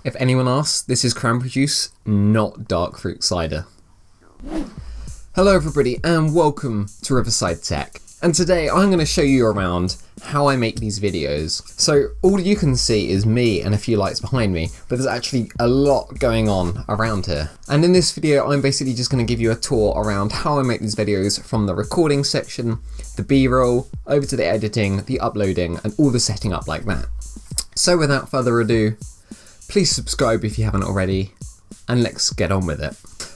If anyone asks, this is cranberry juice, not dark fruit cider. Hello everybody and welcome to Riverside Tech. And today I'm going to show you around how I make these videos. So all you can see is me and a few lights behind me, but there's actually a lot going on around here. And in this video I'm basically just going to give you a tour around how I make these videos, from the recording section, the B-roll, over to the editing, the uploading, and all the setting up like that. So without further ado, please subscribe if you haven't already, and let's get on with it.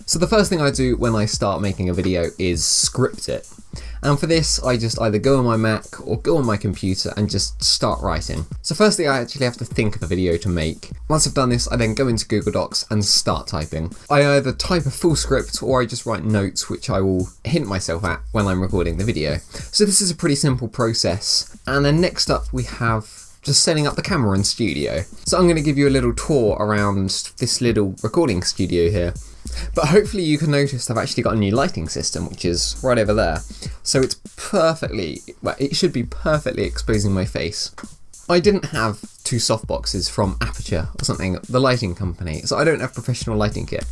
So the first thing I do when I start making a video is script it. And for this, I just either go on my Mac or go on my computer and just start writing. So firstly, I actually have to think of a video to make. Once I've done this, I then go into Google Docs and start typing. I either type a full script or I just write notes which I will hint myself at when I'm recording the video. So this is a pretty simple process. And then next up we have just setting up the camera in studio. So I'm going to give you a little tour around this little recording studio here. But hopefully you can notice I've actually got a new lighting system, which is right over there. So it's perfectly, well, it should be perfectly exposing my face. I didn't have two softboxes from Aperture or something, the lighting company, so I don't have professional lighting kit.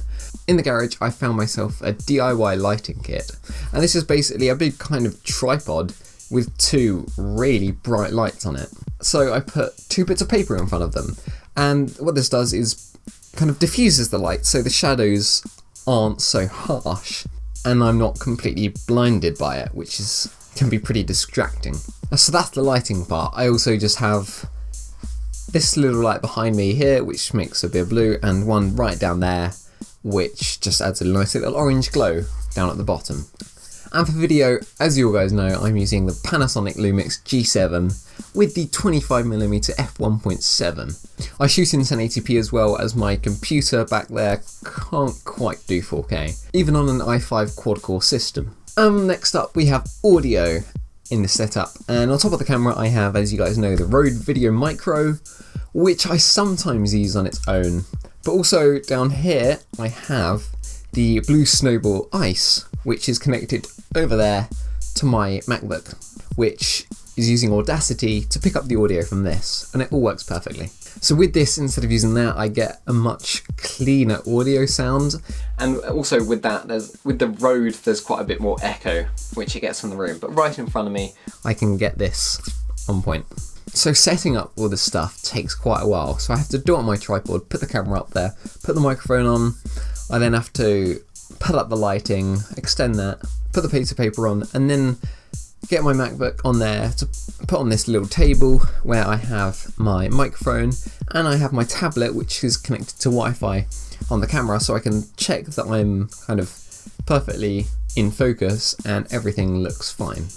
In the garage I found myself a DIY lighting kit, and this is basically a big kind of tripod with two really bright lights on it. So I put two bits of paper in front of them, and what this does is kind of diffuses the light so the shadows aren't so harsh and I'm not completely blinded by it, which can be pretty distracting. So that's the lighting part. I also just have this little light behind me here which makes a bit of blue, and one right down there which just adds a nice little orange glow down at the bottom. And for video, as you all guys know, I'm using the Panasonic Lumix G7 with the 25mm f1.7. I shoot in 1080p as well, as my computer back there can't quite do 4K, even on an i5 quad-core system. Next up we have audio in the setup, and on top of the camera I have, as you guys know, the Rode Video Micro, which I sometimes use on its own. But also down here I have the Blue Snowball Ice, which is connected over there to my MacBook, which is using Audacity to pick up the audio from this, and it all works perfectly. So with this, instead of using that, I get a much cleaner audio sound, and also with that, with the Rode, there's quite a bit more echo, which it gets from the room, but right in front of me, I can get this on point. So setting up all this stuff takes quite a while, so I have to do it on my tripod, put the camera up there, put the microphone on. I then have to put up the lighting, extend that, put the piece of paper on, and then get my MacBook on there to put on this little table where I have my microphone, and I have my tablet which is connected to Wi-Fi on the camera, so I can check that I'm kind of perfectly in focus and everything looks fine.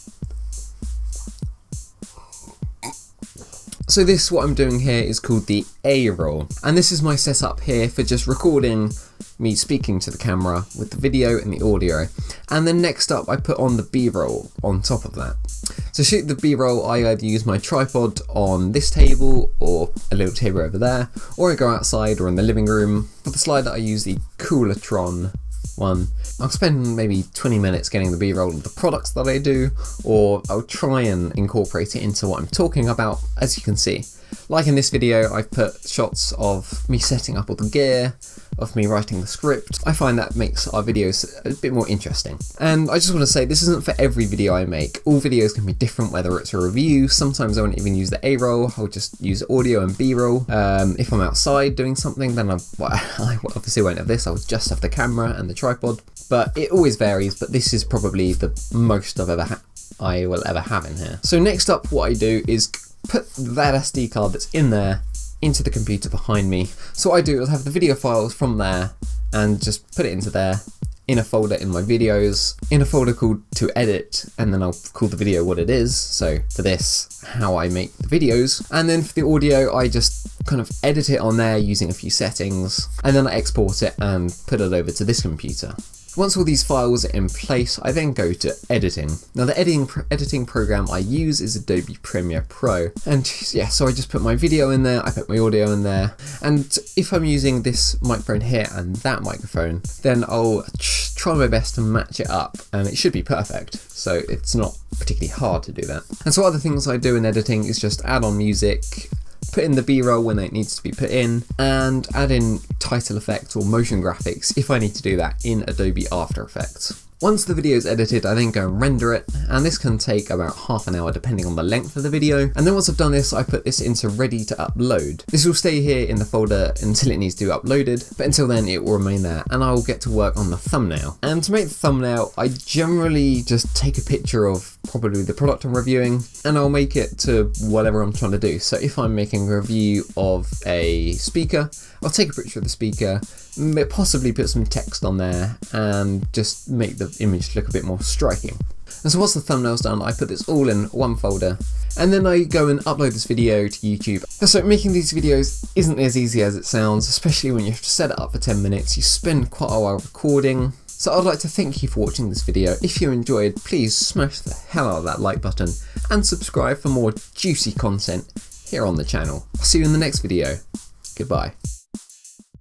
So this, what I'm doing here, is called the A-roll, and this is my setup here for just recording me speaking to the camera with the video and the audio. And then next up I put on the B-roll on top of that. To shoot the B-roll I either use my tripod on this table or a little table over there, or I go outside or in the living room. For the slider I use the Coolatron one. I'll spend maybe 20 minutes getting the B-roll of the products that I do, or I'll try and incorporate it into what I'm talking about, as you can see. Like in this video, I've put shots of me setting up all the gear, of me writing the script. I find that makes our videos a bit more interesting. And I just want to say, this isn't for every video I make. All videos can be different, whether it's a review. Sometimes I won't even use the A-roll, I'll just use audio and B-roll. If I'm outside doing something, then I obviously won't have this, I'll just have the camera and the tripod. But it always varies, but this is probably the most I will ever have in here. So next up, what I do is put that SD card that's in there into the computer behind me. So what I do is have the video files from there and just put it into there in a folder in my videos, in a folder called to edit, and then I'll call the video what it is. So for this, how I make the videos. And then for the audio, I just kind of edit it on there using a few settings, and then I export it and put it over to this computer. Once all these files are in place, I then go to editing. Now the editing program I use is Adobe Premiere Pro. And yeah, so I just put my video in there, I put my audio in there. And if I'm using this microphone here and that microphone, then I'll try my best to match it up, and it should be perfect. So it's not particularly hard to do that. And so other things I do in editing is just add on music, put in the B-roll when it needs to be put in, and add in title effects or motion graphics if I need to do that in Adobe After Effects. Once the video is edited, I then go and render it, and this can take about half an hour depending on the length of the video. And then once I've done this, I put this into ready to upload. This will stay here in the folder until it needs to be uploaded, but until then it will remain there, and I will get to work on the thumbnail. And to make the thumbnail, I generally just take a picture of probably the product I'm reviewing, and I'll make it to whatever I'm trying to do. So if I'm making a review of a speaker, I'll take a picture of the speaker, possibly put some text on there, and just make the image look a bit more striking. And so once the thumbnail's done, I put this all in one folder, and then I go and upload this video to YouTube. So making these videos isn't as easy as it sounds, especially when you have to set it up for 10 minutes. You spend quite a while recording. So I'd like to thank you for watching this video. If you enjoyed, please smash the hell out of that like button and subscribe for more juicy content here on the channel. I'll see you in the next video. Goodbye.